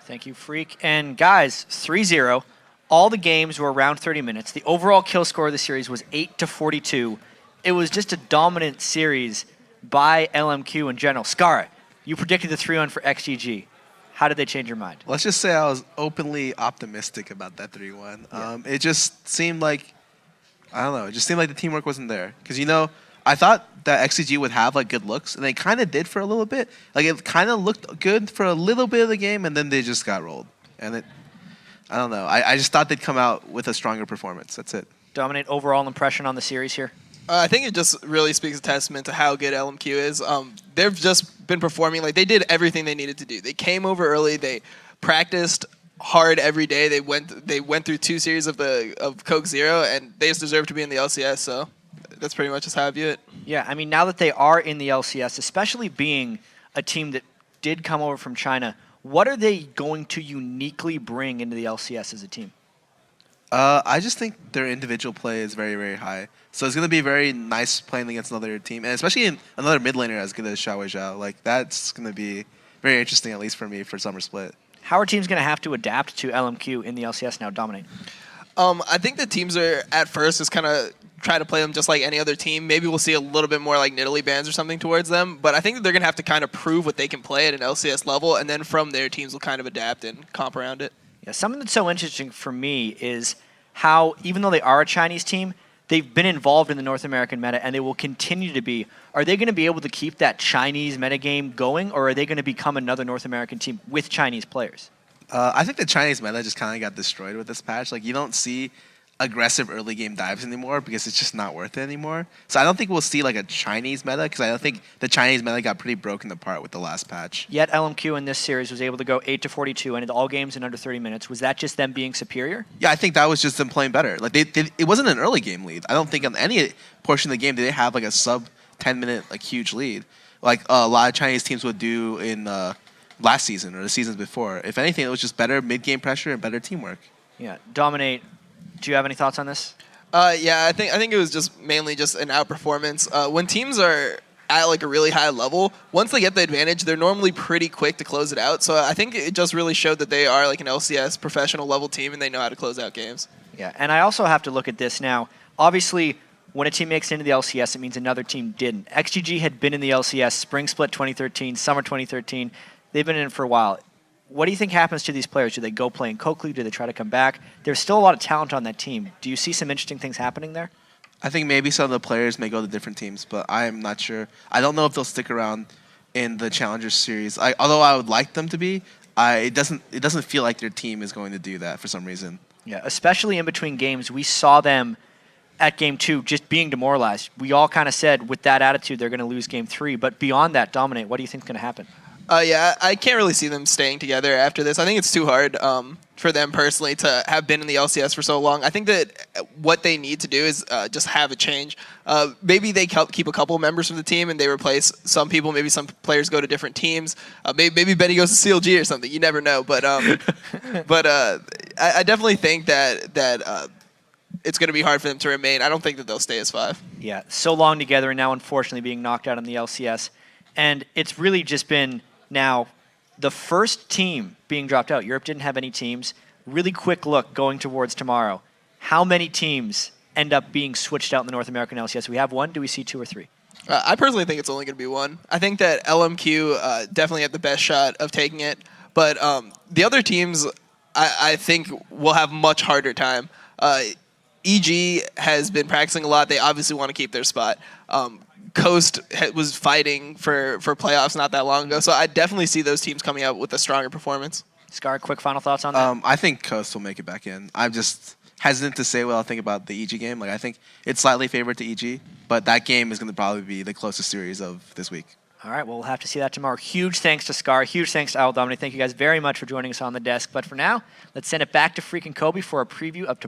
Thank you, Freak. And guys, 3-0. All the games were around 30 minutes. The overall kill score of the series was 8-42. It was just a dominant series by LMQ in general. Scarra, you predicted the 3-1 for XDG. How did they change your mind? Let's just say I was openly optimistic about that 3-1. Yeah. It just seemed like, I don't know, it just seemed like the teamwork wasn't there. Because, I thought that XDG would have good looks, and they kind of did for a little bit. It kind of looked good for a little bit of the game, and then they just got rolled. And I don't know. I just thought they'd come out with a stronger performance. That's it. Dominate, overall impression on the series here? I think it just really speaks a testament to how good LMQ is. They've just been performing like they did everything they needed to do. They came over early. They practiced hard every day. They went through 2 series of Coke Zero, and they just deserve to be in the LCS. So that's pretty much just how I view it. Yeah, I mean, now that they are in the LCS, especially being a team that did come over from China, what are they going to uniquely bring into the LCS as a team? I just think their individual play is very, very high. So it's going to be very nice playing against another team, and especially in another mid laner as good as Xiao Zhao. That's going to be very interesting, at least for me, for Summer Split. How are teams going to have to adapt to LMQ in the LCS now, Dominate? I think the teams are, at first, just kind of try to play them just like any other team. Maybe we'll see a little bit more like Nidalee bans or something towards them, but I think that they're going to have to kind of prove what they can play at an LCS level, and then from there, teams will kind of adapt and comp around it. Yeah, something that's so interesting for me is how, even though they are a Chinese team, they've been involved in the North American meta, and they will continue to be. Are they going to be able to keep that Chinese metagame going, or are they going to become another North American team with Chinese players? I think the Chinese meta just kind of got destroyed with this patch. You don't see aggressive early game dives anymore because it's just not worth it anymore. So I don't think we'll see a Chinese meta because I don't think the Chinese meta got pretty broken apart with the last patch. Yet LMQ in this series was able to go 8-42 and in all games in under 30 minutes. Was that just them being superior? Yeah, I think that was just them playing better. It wasn't an early game lead. I don't think on any portion of the game did they have a sub 10-minute huge lead like a lot of Chinese teams would do in last season or the seasons before. If anything, it was just better mid-game pressure and better teamwork. Yeah, Dominate. Do you have any thoughts on this? Yeah, I think it was just mainly just an outperformance. When teams are at a really high level, once they get the advantage, they're normally pretty quick to close it out. So I think it just really showed that they are an LCS professional level team and they know how to close out games. Yeah, and I also have to look at this now. Obviously, when a team makes it into the LCS, it means another team didn't. XDG had been in the LCS Spring Split 2013, Summer 2013. They've been in it for a while. What do you think happens to these players? Do they go play in Coke League? Do they try to come back? There's still a lot of talent on that team. Do you see some interesting things happening there? I think maybe some of the players may go to different teams, but I'm not sure. I don't know if they'll stick around in the Challengers series. Although I would like them to be, it doesn't feel like their team is going to do that for some reason. Yeah, especially in between games, we saw them at Game 2 just being demoralized. We all kind of said with that attitude they're going to lose Game 3, but beyond that, Dominate, what do you think is going to happen? Yeah, I can't really see them staying together after this. I think it's too hard for them personally to have been in the LCS for so long. I think that what they need to do is just have a change. Maybe they keep a couple members from the team and they replace some people. Maybe some players go to different teams. Maybe Benny goes to CLG or something. You never know. But I definitely think that it's going to be hard for them to remain. I don't think that they'll stay as 5. Yeah, so long together and now unfortunately being knocked out in the LCS. And it's really just been now the first team being dropped out. Europe didn't have any teams. Really quick look going towards tomorrow. How many teams end up being switched out in the North American LCS? Do we have 1? Do we see 2 or 3? I personally think it's only going to be 1. I think that LMQ definitely had the best shot of taking it. But the other teams, I think, will have much harder time. EG has been practicing a lot. They obviously want to keep their spot. Coast was fighting for playoffs not that long ago, so I definitely see those teams coming out with a stronger performance. Scar, quick final thoughts on that? I think Coast will make it back in. I'm just hesitant to say what I think about the EG game. I think it's slightly favored to EG, but that game is going to probably be the closest series of this week. All right, well, we'll have to see that tomorrow. Huge thanks to Scar. Huge thanks to LWDominate. Thank you guys very much for joining us on the desk. But for now, let's send it back to freaking Kobe for a preview of tomorrow.